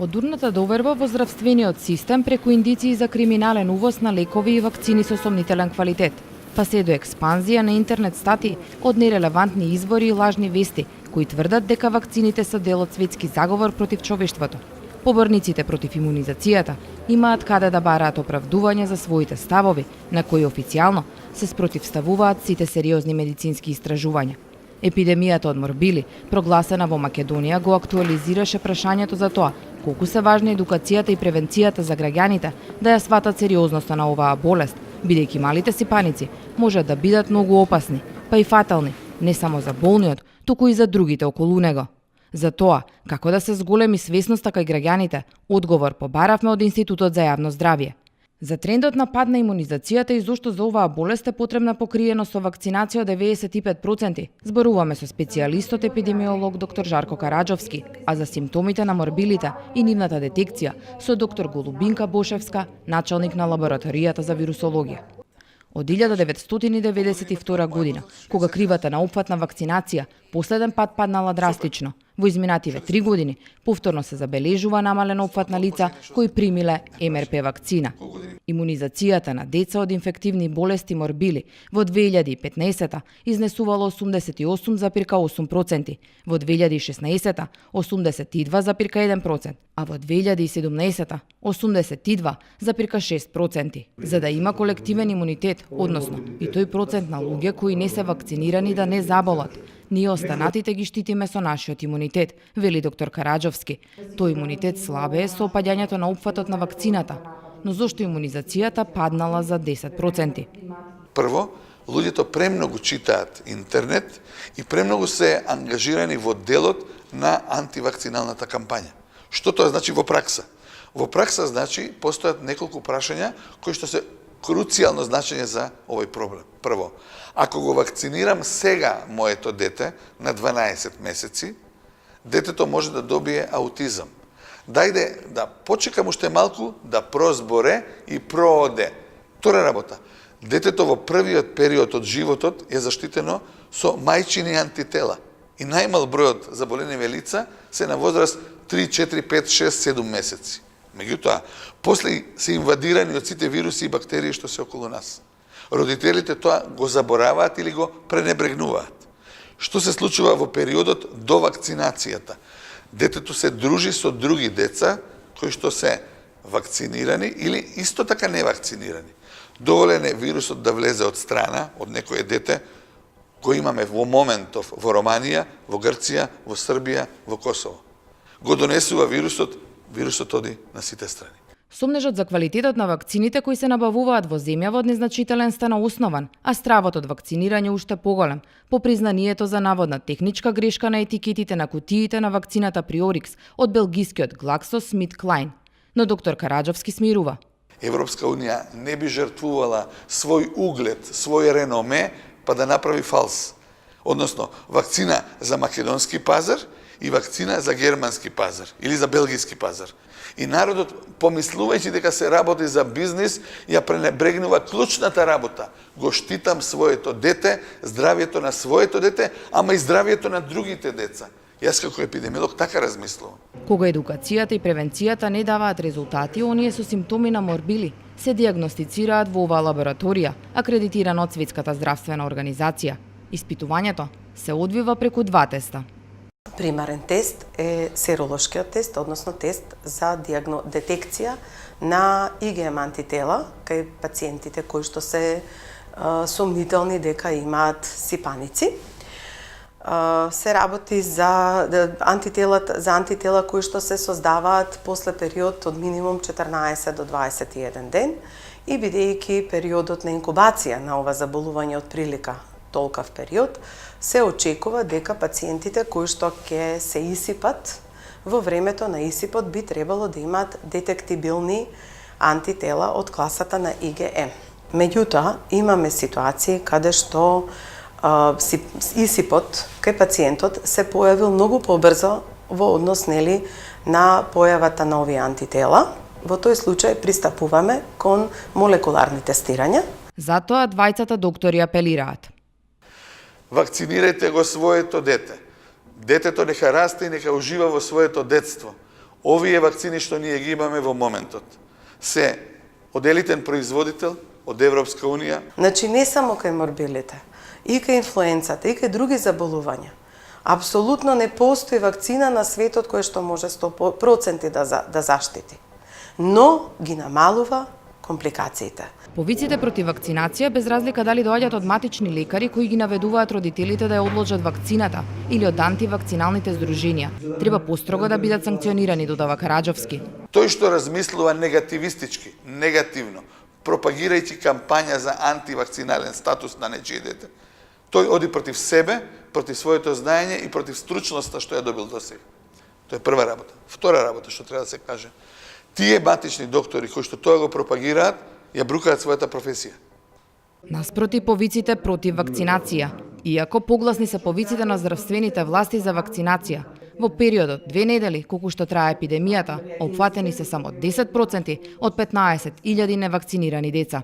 Одурната доверба во здравствениот систем преку индиции за криминален увоз на лекови и вакцини со сомнителен квалитет, па се до експанзија на интернет статии од нерелевантни извори и лажни вести, кои тврдат дека вакцините се дел од светски заговор против човештвото. Поборниците против имунизацијата имаат каде да бараат оправдување за своите ставови, на кои официјално се спротивставуваат сите сериозни медицински истражувања. Епидемијата од морбили, прогласена во Македонија, го актуализираше прашањето за тоа колку се важна едукацијата и превенцијата за граѓаните да ја сватат сериозноста на оваа болест, бидејќи малите сипаници можат да бидат многу опасни, па и фатални, не само за болниот, туку и за другите околу него. За тоа, како да се зголеми свесноста кај граѓаните, одговор побаравме од Институтот за јавно здравје. За трендот на пад на имунизацијата и зошто за оваа болест е потребна покриеност со вакцинација од 95%, зборуваме со специјалистот епидемиолог доктор Жарко Караџовски, а за симптомите на морбилите и нивната детекција со доктор Голубинка Бошевска, началник на лабораторијата за вирусологија. Од 1992 година, кога кривата на опфатна вакцинација последен пат паднала драстично, во изминативе 3 години повторно се забележува намален опфат на лица кои примиле МРП вакцина. Имунизацијата на деца од инфективни болести морбили во 2015 изнесувала 88,8%, во 2016 82,1%, а во 2017 82,6%. За да има колективен имунитет, односно и тој процент на луѓе кои не се вакцинирани да не заболат, ние останатите ги штитиме со нашиот имунитет, вели доктор Караџовски. Тој имунитет слабее со опаѓањето на опфатот на вакцината. Но зошто имунизацијата паднала за 10%? Прво, луѓето премногу читаат интернет и премногу се ангажирани во делот на антивакциналната кампања. Што тоа значи во пракса? Во пракса значи постојат неколку прашања кои што се круцијално значење за овој проблем. Прво, ако го вакцинирам сега моето дете на 12 месеци, детето може да добие аутизам. Дајде да почекам уште малку да прозборе и прооде. Втора работа. Детето во првиот период од животот е заштитено со мајчини антитела. И најмал бројот заболениве лица се на возраст 3, 4, 5, 6, 7 месеци. Меѓутоа, после се инвадирани од сите вируси и бактерии што се околу нас. Родителите тоа го забораваат или го пренебрегнуваат. Што се случува во периодот до вакцинацијата? Детето се дружи со други деца кои што се вакцинирани или исто така невакцинирани. Доволен е вирусот да влезе од страна, од некое дете, го имаме во моментов во Романија, во Грција, во Србија, во Косово. Го донесува вирусот оди на сите страни. Сомнежот за квалитетот на вакцините кои се набавуваат во земјава од незначителен стана основан, а стравот од вакцинирање уште поголем, по признанието за наводна техничка грешка на етикетите на кутиите на вакцината Приорикс од белгискиот GlaxoSmithKline. Но доктор Караџовски смирува. Европска унија не би жртвувала свој углед, свој реноме, па да направи фалс. Односно, вакцина за македонски пазар и вакцина за германски пазар или за белгиски пазар. И народот, помислувајќи дека се работи за бизнис, ја пренебрегнува клучната работа. Го штитам своето дете, здравјето на своето дете, ама и здравјето на другите деца. Јас како епидемиолог така размислувам. Кога едукацијата и превенцијата не даваат резултати, оние со симптоми на морбили се диагностицираат во оваа лабораторија, акредитирана од Светската здравствена организација. Испитувањето се одвива преку 2 теста. Примарен тест е серолошкиот тест, односно тест за детекција на IgM антитела кај пациентите кои што се сомнителни дека имаат сипаници. Се работи за антитела кои што се создаваат после период од минимум 14 до 21 ден и бидејќи периодот на инкубација на ова заболување од прилика толкав период, се очекува дека пациентите кои што ќе се исипат во времето на исипот би требало да имаат детектибилни антитела од класата на IgM. Меѓутоа, имаме ситуации каде што исипот кај пациентот се појавил многу побрзо во однос на појавата на овие антитела. Во тој случај пристапуваме кон молекуларни тестирања. Затоа двајцата доктори апелираат. Вакцинирајте го своето дете. Детето нека расте и нека ужива во своето детство. Овие вакцини што ние ги имаме во моментот се од елитен производител, од Европска Унија. Значи не само кај морбилите, и кај инфлуенцата, и кај други заболувања. Апсолутно не постои вакцина на светот која што може 100% да заштити. Но ги намалува компликациите. Повиците против вакцинација, без разлика дали доаѓаат од матични лекари кои ги наведуваат родителите да ја одложат вакцината или од антивакциналните здруженија, треба построго да бидат санкционирани, додава Караџовски. Тој што размислува негативистички, негативно, пропагирајќи кампања за антивакцинален статус на нечие дете, тој оди против себе, против своето знаење и против стручноста што ја добил до сега. Тоа е прва работа. Втора работа што треба да се каже. Тие матични доктори кои што тоа го пропагираат, ја брукаат својата професија. Наспроти повиците против вакцинација, иако погласни се повиците на здравствените власти за вакцинација, во периодот 2 недели колку што трае епидемијата, опфатени се само 10% од 15.000 невакцинирани деца.